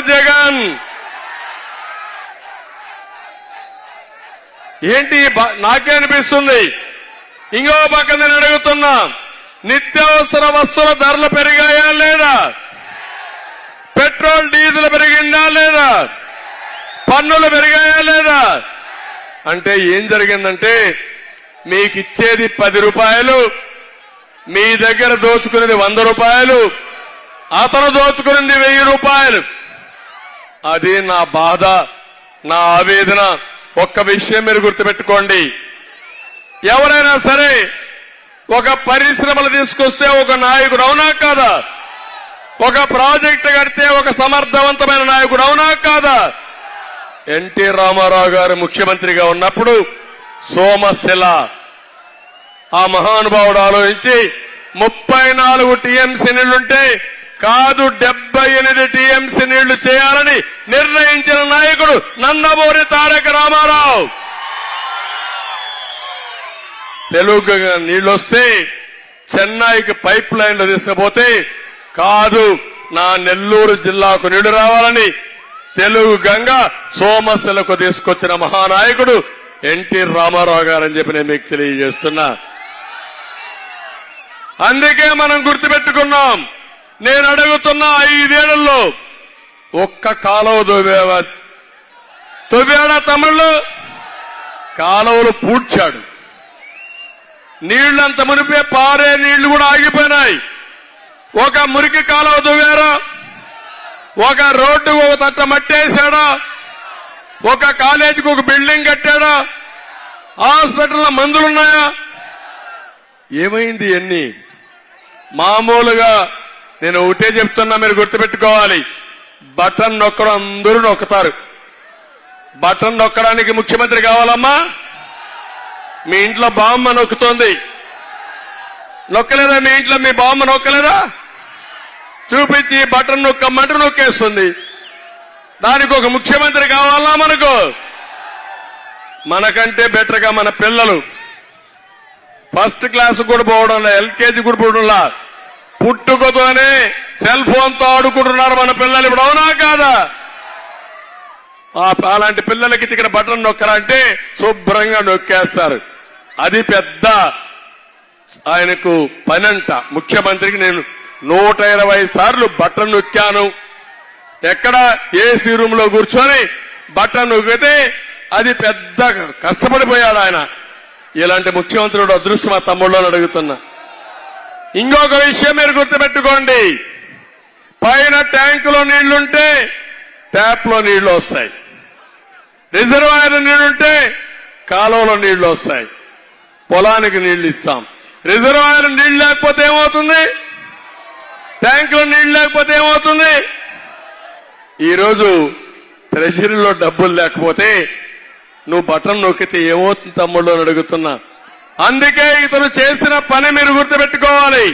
జగన్. ఏంటి నాకే అనిపిస్తుంది. ఇంకో పక్క నేను అడుగుతున్నా, నిత్యావసర వస్తువుల ధరలు పెరిగాయా లేదా? పెట్రోల్ డీజిల్ పెరిగిందా లేదా? పన్నులు పెరిగాయా లేదా? అంటే ఏం జరిగిందంటే, మీకు ఇచ్చేది 10 రూపాయలు, మీ దగ్గర దోచుకునేది 100 రూపాయలు, అతను దోచుకునేది 1000 రూపాయలు. అది నా బాధ, నా ఆవేదన. ఒక్క విషయం మీరు గుర్తుపెట్టుకోండి, ఎవరైనా సరే ఒక పరిశ్రమలు తీసుకొస్తే ఒక నాయకుడు అవునా కాదా? ఒక ప్రాజెక్టు కడితే ఒక సమర్థవంతమైన నాయకుడు అవునా కాదా? ఎన్టీ రామారావు గారు ముఖ్యమంత్రిగా ఉన్నప్పుడు సోమశిల ఆ మహానుభావుడు ఆలోచించి 34 టీఎంసీ నీళ్లుంటే కాదు 78 టీఎంసీ నీళ్లు చేయాలని నిర్ణయించిన నాయకుడు నందమూరి తారక రామారావు. తెలుగు నీళ్లొస్తే చెన్నైకి పైప్ లైన్లు తీసుకుపోతే కాదు నా నెల్లూరు జిల్లాకు నీళ్లు రావాలని తెలుగు గంగ సోమశిలకు తీసుకొచ్చిన మహానాయకుడు ఎన్టీ రామారావు గారని చెప్పి నేను మీకు తెలియజేస్తున్నా. అందుకే మనం గుర్తుపెట్టుకున్నాం. నేను అడుగుతున్న 5 ఏళ్లలో ఒక్క కాలువ తవ్వాడా తమిళ్లు? కాలువలు పూడ్చాడు. నీళ్లంత మునిపే పారే నీళ్లు కూడా ఆగిపోయినాయి. ఒక మురికి కాలువ తవ్వారా? ఒక రోడ్డు ఒక తట్ట మట్టేశాడా? ఒక కాలేజీకి ఒక బిల్డింగ్ కట్టాడా? హాస్పిటల్లో మందులున్నాయా? ఏమైంది? ఎన్ని మామూలుగా నేను ఒకటే చెప్తున్నా, మీరు గుర్తుపెట్టుకోవాలి. బటన్ నొక్కడం అందరూ నొక్కుతారు. బటన్ నొక్కడానికి ముఖ్యమంత్రి కావాలమ్మా? మీ ఇంట్లో బామ్మ నొక్కుతోంది, నొక్కలేదా? మీ ఇంట్లో మీ బామ్మ నొక్కలేదా? చూపించి బటన్ నొక్కమంటూ నొక్కేస్తుంది. దానికి ఒక ముఖ్యమంత్రి కావాలా మనకు? మనకంటే బెటర్ గా మన పిల్లలు ఫస్ట్ క్లాస్ కూడా పోవడంలా, ఎల్కేజీ కూడా పోవడంలా, పుట్టుకతోనే సెల్ ఫోన్ తో ఆడుకుంటున్నారు మన పిల్లలు ఇప్పుడు, అవునా కాదా? అలాంటి పిల్లలకి ఇక్కడ బటన్ నొక్కరా అంటే శుభ్రంగా నొక్కేస్తారు. అది పెద్ద ఆయనకు పనంట. ముఖ్యమంత్రికి నేను 120 సార్లు బటన్ నొక్కాను. ఎక్కడ ఏసీ రూమ్ లో కూర్చొని బటన్ నొక్కితే అది పెద్ద కష్టపడిపోయాడు ఆయన. ఇలాంటి ముఖ్యమంత్రుడు అదృష్టం మా తమ్ముళ్ళని అడుగుతున్నా. ఇంకొక విషయం మీరు గుర్తుపెట్టుకోండి, పైన ట్యాంకులో నీళ్లుంటే ట్యాప్ లో నీళ్లు వస్తాయి, రిజర్వాయర్ నీళ్లుంటే కాలువలో నీళ్లు వస్తాయి, పొలానికి నీళ్లు ఇస్తాం. రిజర్వాయర్ నీళ్లు లేకపోతే ఏమవుతుంది? ట్యాంకులో నీళ్లు లేకపోతే ఏమవుతుంది? ఈరోజు ట్రెజరీలో డబ్బులు లేకపోతే నువ్వు బటన్ నొక్కితే ఏమవుతుంది తమ్ముళ్ళు అని అడుగుతున్నా. అందుకే ఇతను చేసిన పని మీరు గుర్తుపెట్టుకోవాలి.